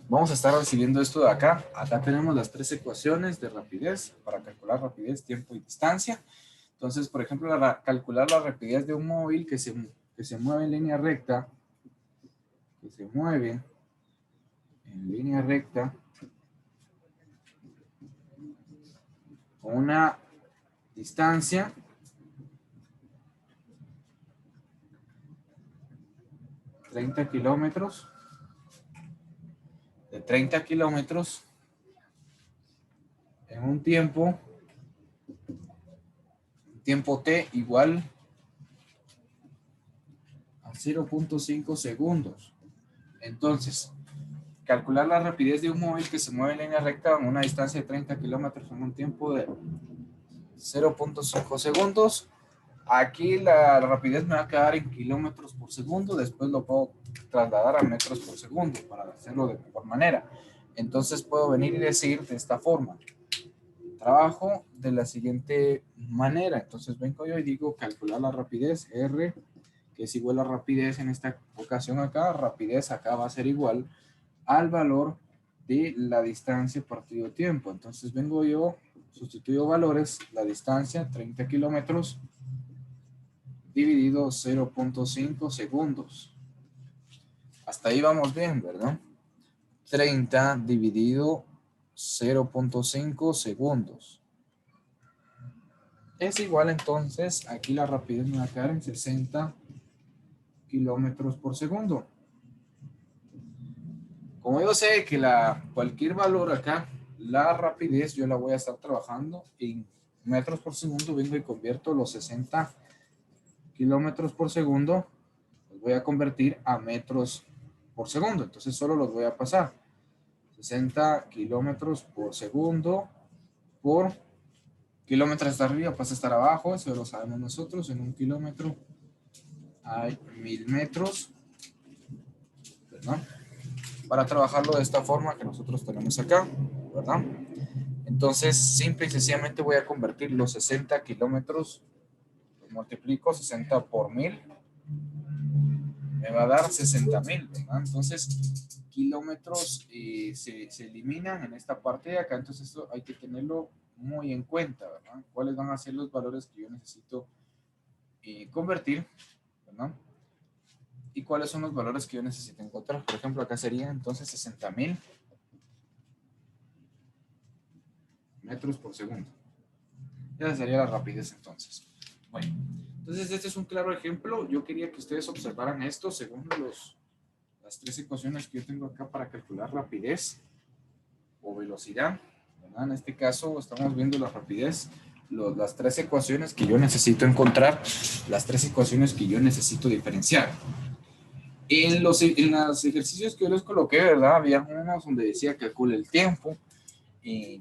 Vamos a estar recibiendo esto de acá. Acá tenemos las tres ecuaciones de rapidez para calcular rapidez, tiempo y distancia. Entonces, por ejemplo, calcular la rapidez de un móvil que se mueve en línea recta, que se mueve en línea recta con una distancia de 30 kilómetros, en un tiempo t igual a 0.5 segundos. Entonces, calcular la rapidez de un móvil que se mueve en línea recta en una distancia de 30 kilómetros en un tiempo de 0.5 segundos. Aquí la rapidez me va a quedar en kilómetros por segundo, después lo puedo trasladar a metros por segundo para hacerlo de mejor manera. Entonces puedo venir y decir de esta forma, trabajo de la siguiente manera. Entonces vengo yo y digo calcular la rapidez, R, que es igual a rapidez en esta ocasión acá, rapidez acá va a ser igual al valor de la distancia partido tiempo. Entonces vengo yo, sustituyo valores, la distancia 30 kilómetros dividido 0.5 segundos. Hasta ahí vamos bien, ¿verdad? 30 dividido 0.5 segundos. Es igual entonces, aquí la rapidez me va a quedar en 60 kilómetros por segundo. Como yo sé que cualquier valor acá, la rapidez yo la voy a estar trabajando en metros por segundo, vengo y convierto los 60 kilómetros por segundo, los voy a convertir a metros por segundo. Entonces solo los voy a pasar. 60 kilómetros por segundo por kilómetros hasta arriba, pasa a estar abajo, eso lo sabemos nosotros. En un kilómetro hay 1000 metros, ¿verdad? Para trabajarlo de esta forma que nosotros tenemos acá, ¿verdad? Entonces, simple y sencillamente voy a convertir los 60 kilómetros, los multiplico 60 por 1000, me va a dar 60,000, ¿verdad? Entonces, kilómetros se eliminan en esta parte de acá, entonces esto hay que tenerlo muy en cuenta, ¿verdad? ¿Cuáles van a ser los valores que yo necesito convertir, ¿verdad? ¿Y cuáles son los valores que yo necesito encontrar? Por ejemplo, acá sería entonces 60,000 metros por segundo. Esa sería la rapidez entonces. Bueno, entonces este es un claro ejemplo. Yo quería que ustedes observaran esto según las tres ecuaciones que yo tengo acá para calcular rapidez o velocidad, ¿verdad? En este caso estamos viendo la rapidez, las tres ecuaciones que yo necesito encontrar, las tres ecuaciones que yo necesito diferenciar. En los ejercicios que yo les coloqué, ¿verdad? Había unos donde decía calcule el tiempo,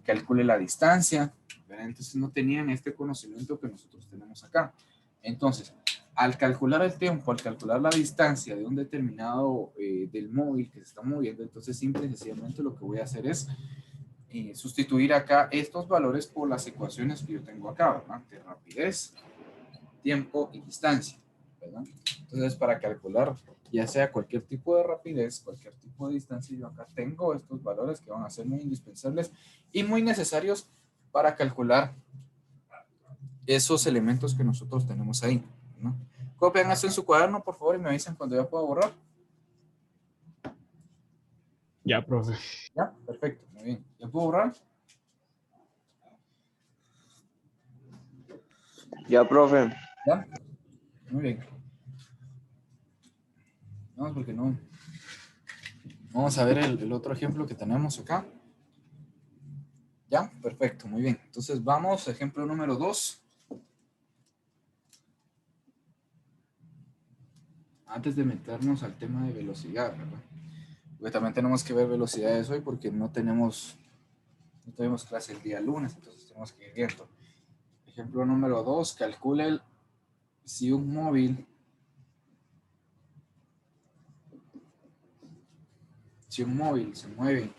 calcule la distancia, ¿verdad? Entonces no tenían este conocimiento que nosotros tenemos acá. Entonces, al calcular el tiempo, al calcular la distancia de un determinado del móvil que se está moviendo, entonces simple y sencillamente lo que voy a hacer es sustituir acá estos valores por las ecuaciones que yo tengo acá, ¿verdad? De rapidez, tiempo y distancia, ¿verdad? Entonces, para calcular ya sea cualquier tipo de rapidez, cualquier tipo de distancia, yo acá tengo estos valores que van a ser muy indispensables y muy necesarios para calcular esos elementos que nosotros tenemos ahí, ¿no? Copian esto en su cuaderno, por favor, y me avisan cuando ya pueda borrar. Ya, profe. Ya, perfecto, muy bien. ¿Ya puedo borrar? Ya, profe. Ya, muy bien. No, porque no. Vamos a ver el otro ejemplo que tenemos acá. Ya, perfecto, muy bien. Entonces vamos, ejemplo número 2. Antes de meternos al tema de velocidad, ¿verdad? Porque también tenemos que ver velocidades hoy porque no tenemos clase el día lunes, entonces tenemos que ir viendo. Ejemplo número 2, calcule si un móvil se mueve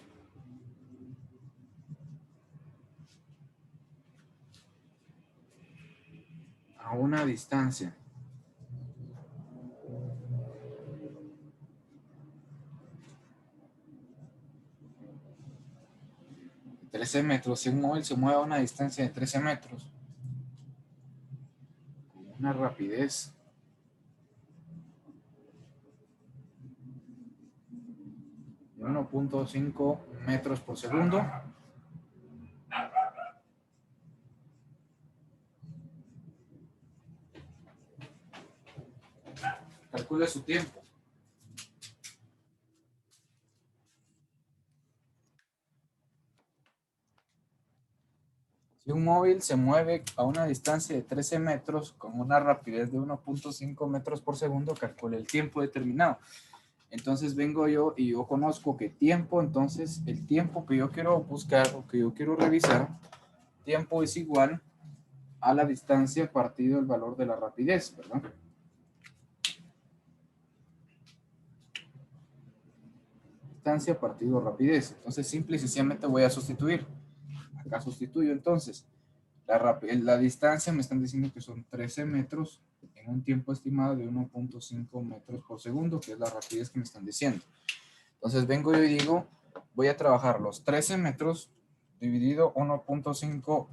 a una distancia 13 metros, si un móvil se mueve a una distancia de 13 metros, con una rapidez de 1.5 metros por segundo, calcule su tiempo. Si un móvil se mueve a una distancia de 13 metros con una rapidez de 1.5 metros por segundo, calcule el tiempo determinado. Entonces vengo yo y yo conozco que tiempo, entonces el tiempo que yo quiero buscar o que yo quiero revisar, tiempo es igual a la distancia partido el valor de la rapidez, ¿verdad? Distancia partido rapidez. Entonces simple y sencillamente voy a sustituir. Acá sustituyo entonces. La distancia me están diciendo que son 13 metros en un tiempo estimado de 1.5 metros por segundo, que es la rapidez que me están diciendo. Entonces vengo yo y digo, voy a trabajar los 13 metros dividido 1.5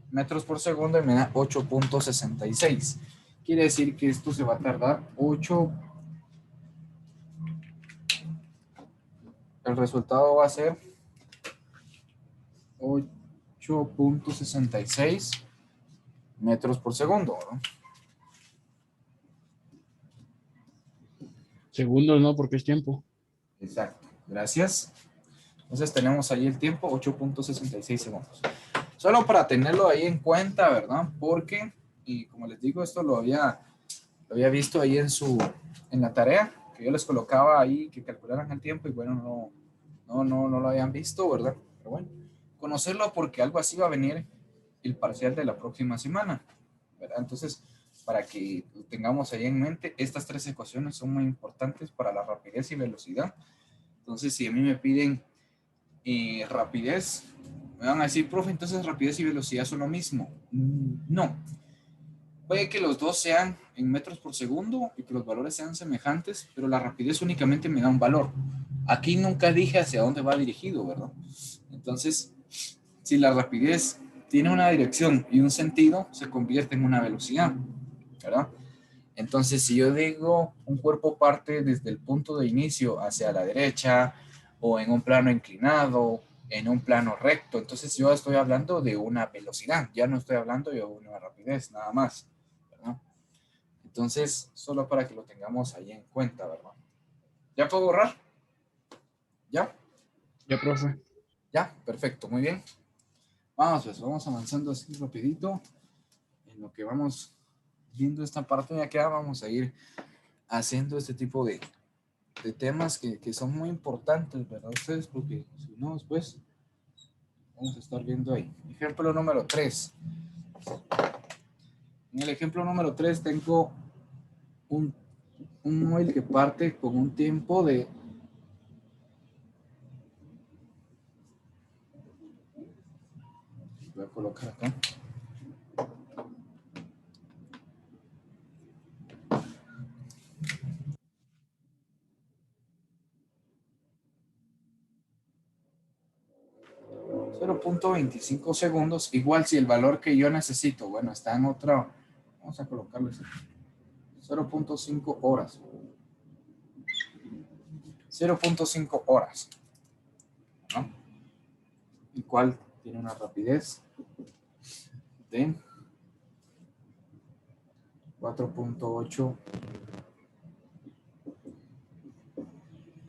metros por segundo y me da 8.66. Quiere decir que esto se va a tardar 8. El resultado va a ser 8.66 metros por segundo, ¿no? Segundos, ¿no? Porque es tiempo. Exacto, gracias. Entonces tenemos ahí el tiempo, 8.66 segundos. Solo para tenerlo ahí en cuenta, ¿verdad? Porque, y como les digo, esto lo había visto ahí en la tarea, que yo les colocaba ahí que calcularan el tiempo y bueno, no lo habían visto, ¿verdad? Pero bueno, conocerlo porque algo así va a venir el parcial de la próxima semana, ¿verdad? Entonces, para que lo tengamos ahí en mente, estas tres ecuaciones son muy importantes para la rapidez y velocidad. Entonces, si a mí me piden rapidez, me van a decir, profe, entonces rapidez y velocidad son lo mismo. No. Puede que los dos sean en metros por segundo y que los valores sean semejantes, pero la rapidez únicamente me da un valor. Aquí nunca dije hacia dónde va dirigido, ¿verdad? Entonces, si la rapidez tiene una dirección y un sentido, se convierte en una velocidad, ¿verdad? Entonces, si yo digo un cuerpo parte desde el punto de inicio hacia la derecha o en un plano inclinado, en un plano recto, entonces yo estoy hablando de una velocidad, ya no estoy hablando de una rapidez, nada más, ¿verdad? Entonces, solo para que lo tengamos ahí en cuenta, ¿verdad? ¿Ya puedo borrar? ¿Ya? Ya, profe. Ya, perfecto, muy bien. Vamos, pues vamos avanzando así rapidito. En lo que vamos viendo esta parte de acá, vamos a ir haciendo este tipo de temas que son muy importantes, ¿verdad? Ustedes, porque si no, después vamos a estar viendo ahí. Ejemplo número 3. En el ejemplo número 3 tengo un móvil que parte con un tiempo de 0.25 segundos, igual si el valor que yo necesito, bueno, está en otra, vamos a colocarlo así, 0.5 horas. 0.5 horas, ¿no? El cual tiene una rapidez de 4.8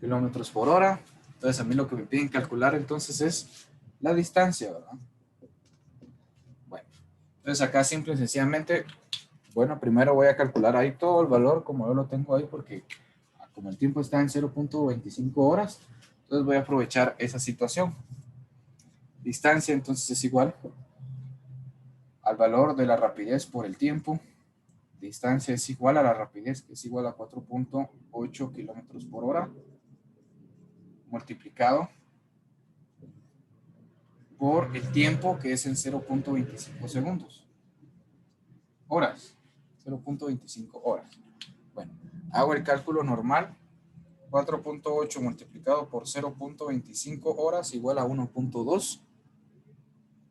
kilómetros por hora. Entonces a mí lo que me piden calcular entonces es la distancia, ¿verdad? Bueno, entonces acá simple y sencillamente, bueno, primero voy a calcular ahí todo el valor como yo lo tengo ahí porque como el tiempo está en 0.25 horas, entonces voy a aprovechar esa situación. Distancia entonces es igual al valor de la rapidez por el tiempo. Distancia es igual a la rapidez, que es igual a 4.8 kilómetros por hora, multiplicado por el tiempo, que es en 0.25 segundos. Horas, 0.25 horas. Bueno, hago el cálculo normal. 4.8 multiplicado por 0.25 horas igual a 1.2.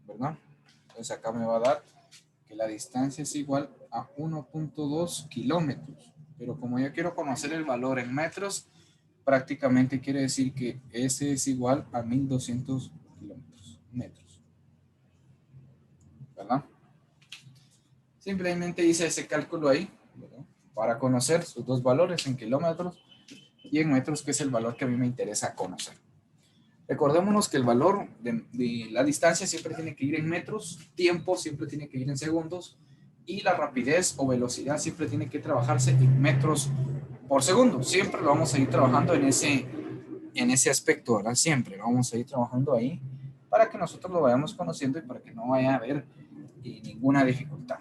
¿verdad? Entonces acá me va a dar que la distancia es igual a 1.2 kilómetros. Pero como yo quiero conocer el valor en metros, prácticamente quiere decir que S es igual a 1200 metros, ¿verdad? Simplemente hice ese cálculo ahí, ¿verdad? Para conocer sus dos valores en kilómetros y en metros, que es el valor que a mí me interesa conocer. Recordémonos que el valor de la distancia siempre tiene que ir en metros, tiempo siempre tiene que ir en segundos y la rapidez o velocidad siempre tiene que trabajarse en metros por segundo. Siempre lo vamos a ir trabajando en ese aspecto, ¿verdad? Siempre vamos a ir trabajando ahí para que nosotros lo vayamos conociendo y para que no vaya a haber ninguna dificultad.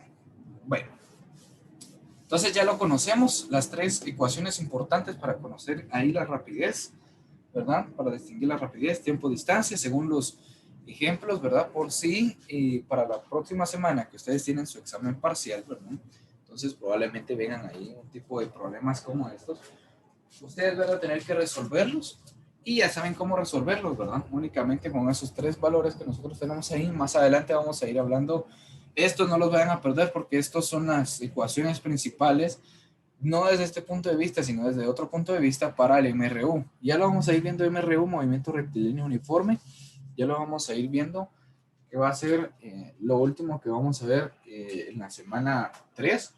Bueno, entonces ya lo conocemos, las tres ecuaciones importantes para conocer ahí la rapidez, ¿verdad? Para distinguir la rapidez, tiempo, distancia, según los ejemplos, ¿verdad? Por si para la próxima semana que ustedes tienen su examen parcial, ¿verdad? Entonces probablemente vengan ahí un tipo de problemas como estos. Ustedes van a tener que resolverlos y ya saben cómo resolverlos, ¿verdad? Únicamente con esos tres valores que nosotros tenemos ahí. Más adelante vamos a ir hablando. Estos no los vayan a perder porque estos son las ecuaciones principales, no desde este punto de vista, sino desde otro punto de vista para el MRU. Ya lo vamos a ir viendo MRU, movimiento rectilíneo uniforme. Ya lo vamos a ir viendo, que va a ser lo último que vamos a ver en la semana 3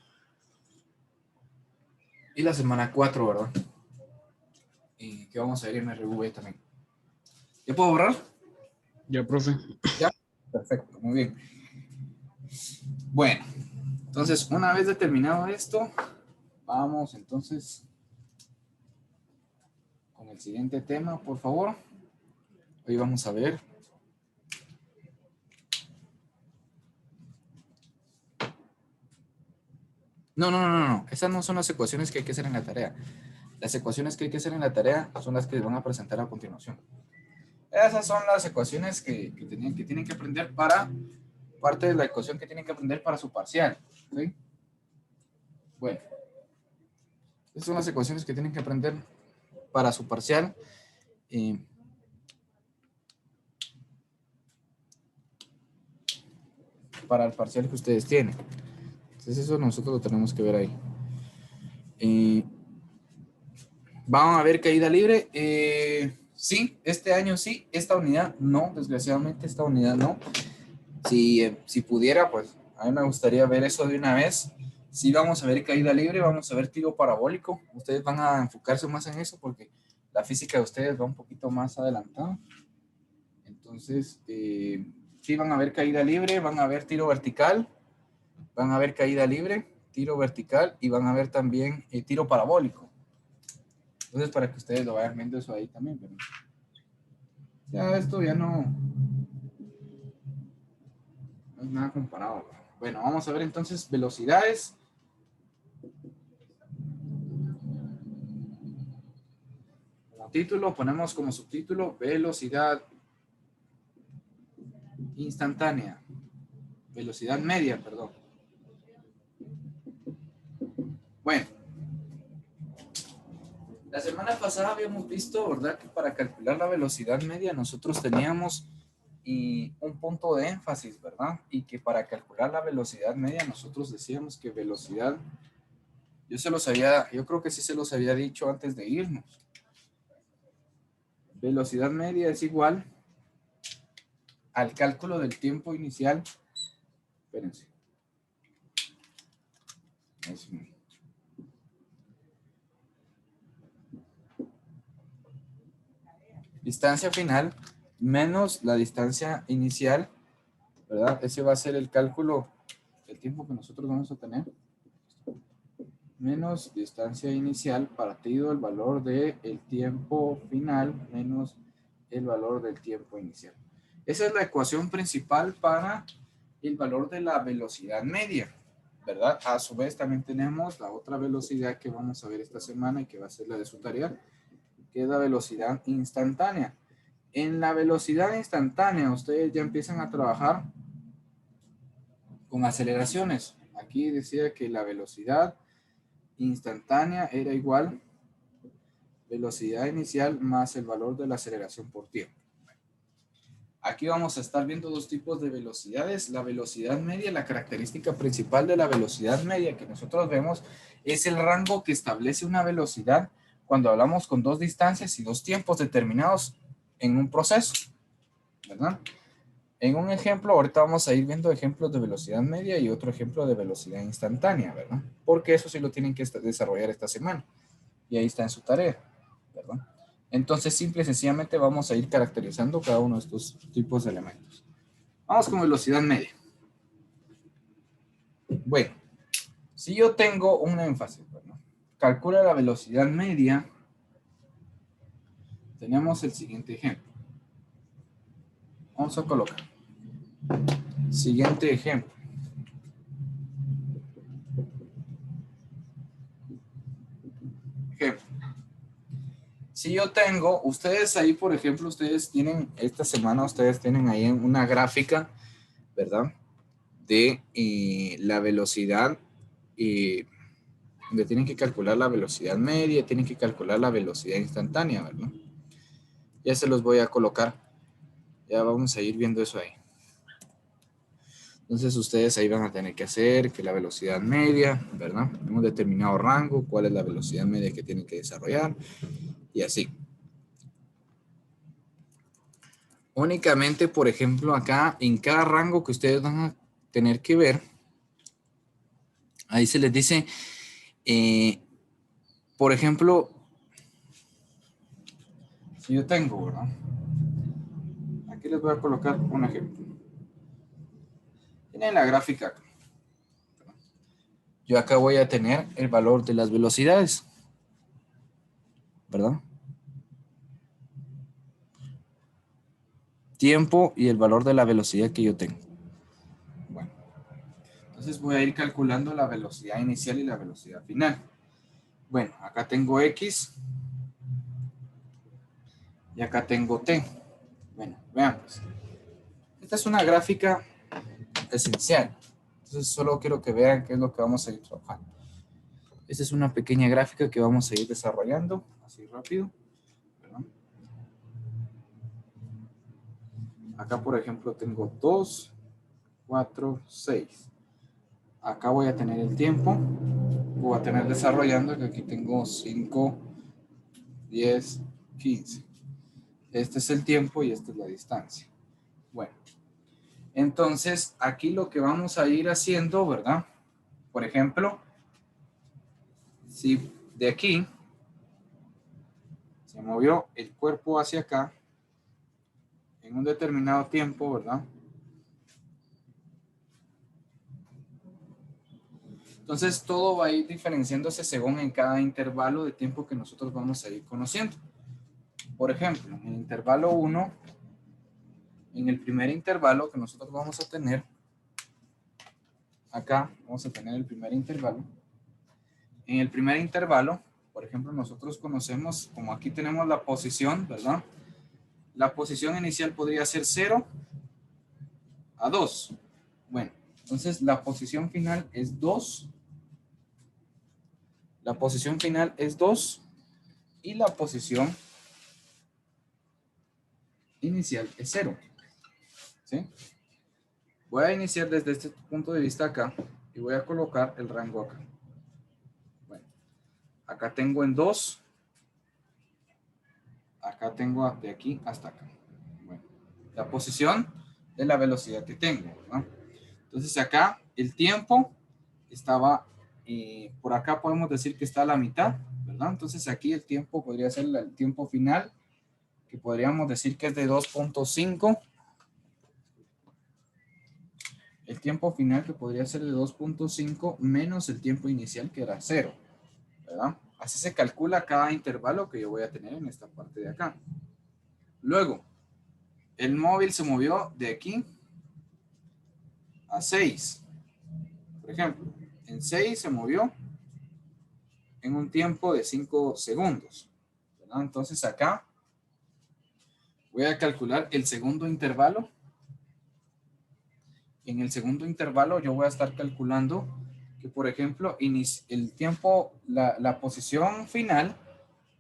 y la semana 4, ¿verdad? Que vamos a ver en MRV también. ¿Ya puedo borrar? Ya, profe. Ya. Perfecto, muy bien. Bueno, entonces una vez determinado esto, vamos entonces con el siguiente tema, por favor. Hoy vamos a ver no. Esas no son las ecuaciones que hay que hacer en la tarea. Las ecuaciones que hay que hacer en la tarea son las que van a presentar a continuación. Esas son las ecuaciones que tienen que aprender para parte de la ecuación que tienen que aprender para su parcial. ¿Sí? Bueno, esas son las ecuaciones que tienen que aprender para su parcial. Para el parcial que ustedes tienen. Entonces eso nosotros lo tenemos que ver ahí. Vamos a ver caída libre. Sí, este año sí, esta unidad no, desgraciadamente esta unidad no. Si pudiera, pues a mí me gustaría ver eso de una vez. Sí vamos a ver caída libre, vamos a ver tiro parabólico. Ustedes van a enfocarse más en eso porque la física de ustedes va un poquito más adelantada. Entonces, sí van a ver caída libre, van a ver tiro vertical, van a ver caída libre, tiro vertical y van a ver también tiro parabólico. Entonces, para que ustedes lo vayan viendo eso ahí también. Pero ya esto ya no es nada comparado. Bueno, vamos a ver entonces velocidades. Como título ponemos como subtítulo velocidad instantánea. Velocidad media, perdón. Bueno. La semana pasada habíamos visto, ¿verdad? Que para calcular la velocidad media nosotros teníamos un punto de énfasis, ¿verdad? Y que para calcular la velocidad media nosotros decíamos que velocidad, yo creo que sí se los había dicho antes de irnos. Velocidad media es igual al cálculo del tiempo inicial. Espérense. Distancia final menos la distancia inicial, ¿verdad? Ese va a ser el cálculo del tiempo que nosotros vamos a tener. Menos distancia inicial partido el valor del tiempo final menos el valor del tiempo inicial. Esa es la ecuación principal para el valor de la velocidad media, ¿verdad? A su vez también tenemos la otra velocidad que vamos a ver esta semana y que va a ser la de su tarea, que es la velocidad instantánea. En la velocidad instantánea ustedes ya empiezan a trabajar con aceleraciones. Aquí decía que la velocidad instantánea era igual velocidad inicial más el valor de la aceleración por tiempo. Aquí vamos a estar viendo dos tipos de velocidades. La velocidad media, la característica principal de la velocidad media que nosotros vemos es el rango que establece una velocidad cuando hablamos con dos distancias y dos tiempos determinados en un proceso, ¿verdad? En un ejemplo, ahorita vamos a ir viendo ejemplos de velocidad media y otro ejemplo de velocidad instantánea, ¿verdad? Porque eso sí lo tienen que desarrollar esta semana. Y ahí está en su tarea, ¿verdad? Entonces, simple y sencillamente vamos a ir caracterizando cada uno de estos tipos de elementos. Vamos con velocidad media. Bueno, si yo tengo un énfasis, ¿verdad? Calcula la velocidad media. Tenemos el siguiente ejemplo. Vamos a colocar. Siguiente ejemplo. Ejemplo. Si yo tengo, ustedes ahí, por ejemplo, ustedes tienen, esta semana ustedes tienen ahí una gráfica, ¿verdad? De la velocidad, donde tienen que calcular la velocidad media, tienen que calcular la velocidad instantánea, ¿verdad? Ya se los voy a colocar. Ya vamos a ir viendo eso ahí. Entonces ustedes ahí van a tener que hacer que la velocidad media, ¿verdad? Un determinado rango, cuál es la velocidad media que tienen que desarrollar y así. Únicamente, por ejemplo, acá en cada rango que ustedes van a tener que ver, ahí se les dice, por ejemplo, si yo tengo, ¿verdad? Aquí les voy a colocar un ejemplo. Tienen la gráfica acá. Yo acá voy a tener el valor de las velocidades, ¿verdad? Tiempo y el valor de la velocidad que yo tengo. Bueno, entonces voy a ir calculando la velocidad inicial y la velocidad final. Bueno, acá tengo X y acá tengo T. Bueno, vean pues. Esta es una gráfica esencial. Entonces solo quiero que vean qué es lo que vamos a ir trabajando. Esta es una pequeña gráfica que vamos a ir desarrollando así rápido, ¿verdad? Acá, por ejemplo, tengo 2, 4, 6. Acá voy a tener el tiempo. Voy a tener desarrollando que aquí tengo 5, 10, 15. Este es el tiempo y esta es la distancia. Bueno, entonces aquí lo que vamos a ir haciendo, ¿verdad? Por ejemplo, si de aquí se movió el cuerpo hacia acá en un determinado tiempo, ¿verdad? Entonces todo va a ir diferenciándose según en cada intervalo de tiempo que nosotros vamos a ir conociendo. Por ejemplo, en el intervalo 1, en el primer intervalo que nosotros vamos a tener, acá vamos a tener el primer intervalo. En el primer intervalo, por ejemplo, nosotros conocemos, como aquí tenemos la posición, ¿verdad? La posición inicial podría ser 0 a 2. Bueno, entonces la posición final es 2. La posición final es 2 y la posición inicial es 0. ¿Sí? Voy a iniciar desde este punto de vista acá y voy a colocar el rango acá. Bueno, acá tengo en 2. Acá tengo de aquí hasta acá. Bueno, la posición de la velocidad que tengo, ¿verdad? Entonces acá el tiempo estaba, por acá podemos decir que está a la mitad, ¿verdad? Entonces aquí el tiempo podría ser el tiempo final, que podríamos decir que es de 2.5. El tiempo final que podría ser de 2.5 menos el tiempo inicial que era 0, ¿verdad? Así se calcula cada intervalo que yo voy a tener en esta parte de acá. Luego, el móvil se movió de aquí a 6. Por ejemplo, en 6 se movió en un tiempo de 5 segundos, ¿verdad? Entonces acá voy a calcular el segundo intervalo. En el segundo intervalo yo voy a estar calculando que, por ejemplo, el tiempo, la posición final,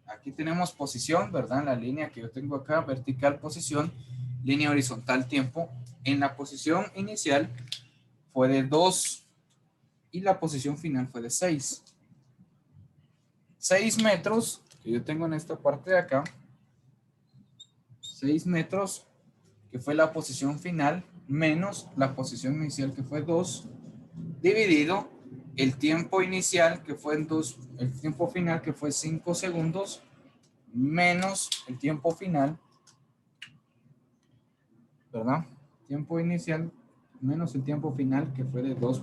aquí tenemos posición, ¿verdad? La línea que yo tengo acá, vertical posición, línea horizontal tiempo en la posición inicial fue de 2 y la posición final fue de 6. 6 metros que yo tengo en esta parte de acá, 6 metros que fue la posición final menos la posición inicial que fue 2 dividido el tiempo inicial que fue en 2, el tiempo final que fue 5 segundos menos el tiempo final, ¿verdad? Tiempo inicial menos el tiempo final que fue de 2.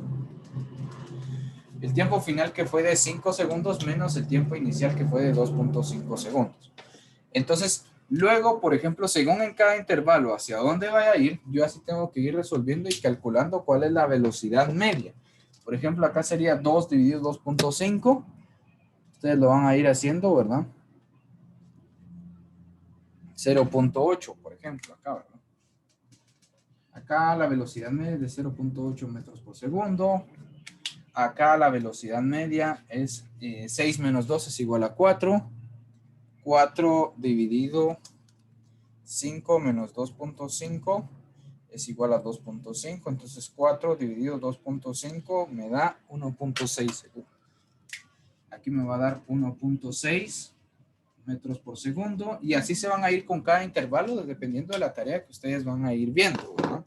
El tiempo final que fue de 5 segundos menos el tiempo inicial que fue de 2.5 segundos. Entonces, luego, por ejemplo, según en cada intervalo hacia dónde vaya a ir, yo así tengo que ir resolviendo y calculando cuál es la velocidad media. Por ejemplo, acá sería 2 dividido 2.5. Ustedes lo van a ir haciendo, ¿verdad? 0.8, por ejemplo, acá, ¿verdad? Acá la velocidad media es de 0.8 metros por segundo. Acá la velocidad media es 6 menos 2 es igual a 4. 4 dividido 5 menos 2.5 es igual a 2.5. Entonces 4 dividido 2.5 me da 1.6 segundos. Aquí me va a dar 1.6 metros por segundo. Y así se van a ir con cada intervalo dependiendo de la tarea que ustedes van a ir viendo, ¿verdad?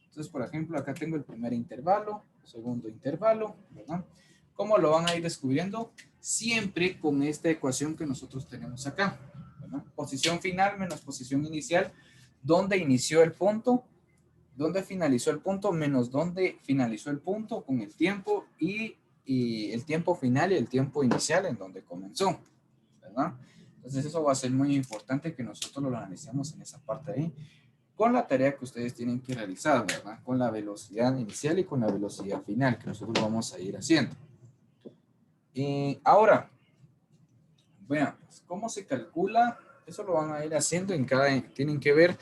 Entonces, por ejemplo, acá tengo el primer intervalo, segundo intervalo, ¿verdad? ¿Cómo lo van a ir descubriendo? Siempre con esta ecuación que nosotros tenemos acá, ¿verdad? Posición final menos posición inicial, ¿dónde inició el punto? ¿Dónde finalizó el punto? Menos dónde finalizó el punto con el tiempo y el tiempo final y el tiempo inicial en donde comenzó, ¿verdad? Entonces eso va a ser muy importante que nosotros lo analicemos en esa parte ahí, con la tarea que ustedes tienen que realizar, ¿verdad? Con la velocidad inicial y con la velocidad final que nosotros vamos a ir haciendo. Ahora, vean, pues, ¿cómo se calcula? Eso lo van a ir haciendo en cada, tienen que ver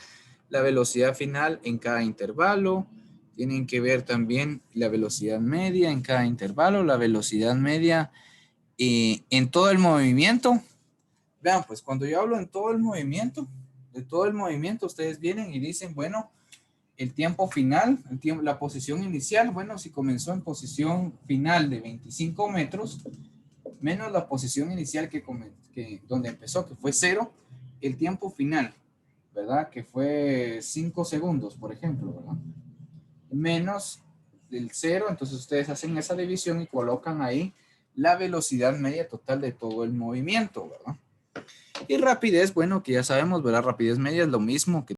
la velocidad final en cada intervalo, tienen que ver también la velocidad media en cada intervalo, la velocidad media en todo el movimiento. Vean, pues cuando yo hablo en todo el movimiento, de todo el movimiento, ustedes vienen y dicen, bueno, el tiempo final, la posición inicial, bueno, si comenzó en posición final de 25 metros, menos la posición inicial donde empezó, que fue 0, el tiempo final, ¿verdad? Que fue 5 segundos, por ejemplo, ¿verdad? Menos el 0, entonces ustedes hacen esa división y colocan ahí la velocidad media total de todo el movimiento, ¿verdad? Y rapidez, bueno, que ya sabemos, ¿verdad? Rapidez media es lo mismo que